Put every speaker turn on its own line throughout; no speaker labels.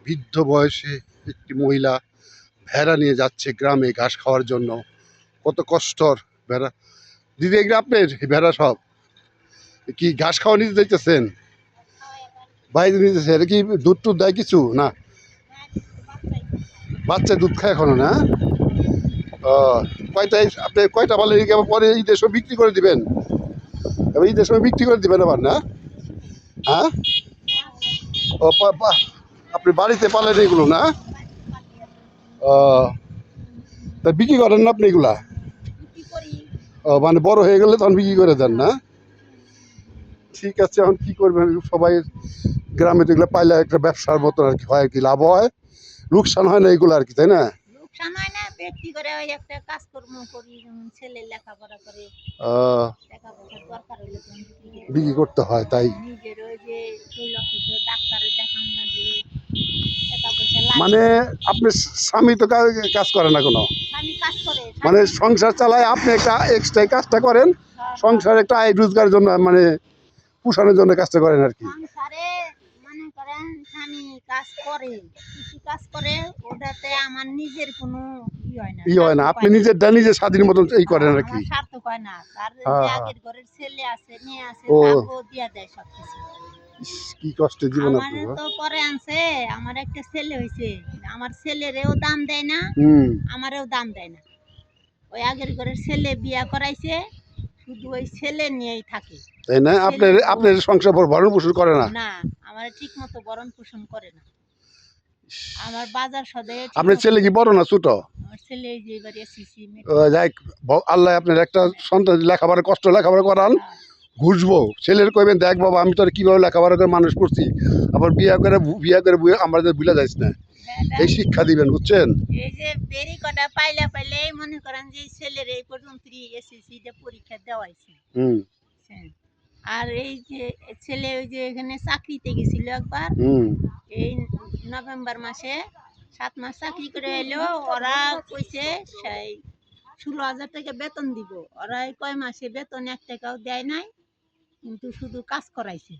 বৃদ্ধ বয়সে একটি মহিলা ভেড়া নিয়ে যাচ্ছে গ্রামে ঘাস খাওয়ার জন্য। কত কষ্টর ভেড়া। দিদি, এগুলো আপনার ভেড়া সব কি ঘাস খাওয়া নিতে যাইতেছেন? বাইরে নিতেছে। এটা কি দুধ টুধ দেয় কিছু না? বাচ্চা দুধ খায় এখনো না? ও, কয়টায় আপনি কয়টা পালে পরে ঈদের সময় বিক্রি করে দিবেন? এবার ঈদের সময় বিক্রি করে দিবেন আবার না? হ্যাঁ, ও আপনি বাড়িতে পালেন এগুলো না? ও, তা বিক্রি করেন না আপনি এগুলা? ও, মানে বড় হয়ে গেলে তখন বিক্রি করে দেন না? ঠিক আছে, এখন কি করবেন, সবাই গ্রামে তো এগুলো পাইলে একটা ব্যবসার মতো আর কি হয়, আর কি লাভ হয়, লোকসান হয় না এগুলো আর কি, তাই না?
লোকসান হয় না, ব্যক্তি করে ওই একটা কাজকর্ম করি, যেমন ছেলে লেখাপড়া করে, টাকা পয়সার দরকার হলে
বিক্রি করতে হয়, তাই
নিজের ওই যে ডাক্তারের দেখান না দিয়ে টাকা পয়সা
মানে আপনার স্বামী তো কাজ করে না কোনো,
স্বামী কাজ করে,
মানে সংসার চালায়, আপনি একটা এক্সট্রা কাজটা করেন, সংসার একটা আয় রোজগারের জন্য, মানে পোষানোর জন্য কাজটা করেন আর কি।
সংসারে মনে করেন স্বামী কাজ করে, কৃষি কাজ করে, ওটাতে আমার নিজের কোনো ই হয় না,
আপনি নিজেরটা নিজে স্বাধীন মতন এই করেন আর কি।
সার্থক হয় না। তার যে আগের ঘরের ছেলে আছে, মেয়ে আছে, তাকেও দিয়া দেয় সবকিছু।
কি কষ্টের জীবন
আমার তো পরে আনছে, আমার একটা ছেলে হয়েছে, আমার ছেলেরেও দাম দেয় না, আমারও দাম দেয় না। ওই আগের ঘরের ছেলে বিয়া করাইছে, শুধু ওই ছেলে নিয়েই থাকে,
তাই না? আপনার সংসার ভরণ পোষণ করে না?
না, আমার ঠিক মতো ভরণ পোষণ করে না। আমার বাজার সদাই।
আপনার ছেলে কি বড় না ছোট?
আমার ছেলে যে এবারে এসএসসি
যাই, আল্লাহ আপনার একটা সন্তান লেখাপড়া কষ্ট লেখাপড়া করান, ঘুষবো ছেলের কইবেন, দেখ বাবা আমি তোর কিভাবে লেখাপড়া করে মানুষ করছি, আবার বিয়া করে আমাদের ভুলে যাইস না, এই শিক্ষা দিবেন, বুঝছেন?
এই যে দেরি কটা পাইলে মনে করেন যে ছেলের এই পর্যন্ত এসএসসি পরীক্ষা দেওয়াইছে। আর এই যে ছেলে ওই যে এখানে চাকরিতে গেছিল একবার, এই নভেম্বর মাসে 7 মাস চাকরি করে এলো, ওরা কইছে সেই 16,000 টাকা বেতন দিব, ওরা কয় মাসে বেতন 1 টাকাও দেয় নাই, কিন্তু শুধু কাজ করাইছে।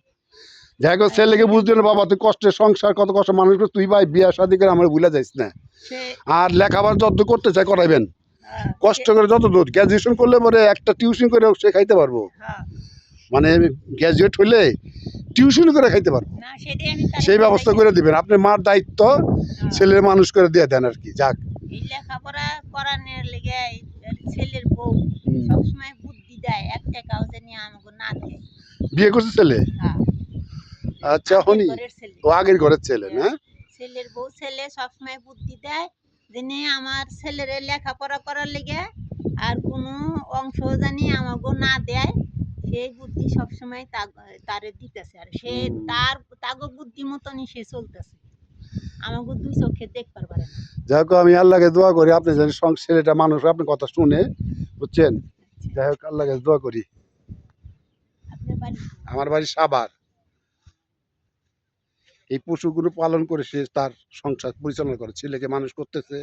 যাই হোক, ছেলেকে বুঝতে না, বাবা তুই কষ্টের সংসার, কত কষ্ট মানুষ, তুই ভাই বিয়া শাদী করে আমার ভুলে যাইস না, আর লেখাপড়া যত করতে চাই করাইবেন, কষ্ট করে যত দূর গ্র্যাজুয়েশন করলে পরে একটা টিউশন করে সে খাইতে পারবো, মানে গ্র্যাজুয়েট হইলে টিউশন করে খাইতে পারবো, সেই ব্যবস্থা করে দিবেন। আপনার মার দায়িত্ব ছেলের মানুষ করে দিয়ে দেন আর কি। যাক,
এই লেখাপড়া করানোর লেগে ছেলের বউ সবসময় বুদ্ধি দেয়, 1 টাকাও জানি আমাকে না দেয়।
বিয়ে করছে ছেলে? আচ্ছা, হনি ও আগের ঘরের ছেলে না?
ছেলের বউ ছেলে সবসময় বুদ্ধি দেয় যে আমার ছেলের লেখাপড়া করার লেগে আর কোনো অংশ জানি আমাকে না দেয়, সেই বুদ্ধি সবসময় তারে দিতেছে, আর সে তাগো বুদ্ধি মতনই সে চলতেছে, আমাকে 2 চোখে দেখতে পারে না।
যাই হোক, আমি আল্লাহকে দোয়া করি আপনি যেন ছেলেটা মানুষ আপনার কথা শুনে, বুঝছেন? যাই হোক, আল্লাহকে দোয়া করি। আমার বাড়ি সাভার। এই পশুগুলো পালন করে সে তার সংসার পরিচালনা করে, ছেলেকে মানুষ করতেছে।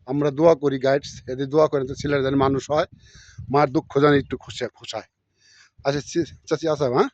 আমরা দোয়া করি, গাইডস এদের দোয়া করেন তো ছেলেরা যেন মানুষ হয়, মার দুঃখ জানি একটু খুশায়। আচ্ছা চাচি, আসা, হ্যাঁ।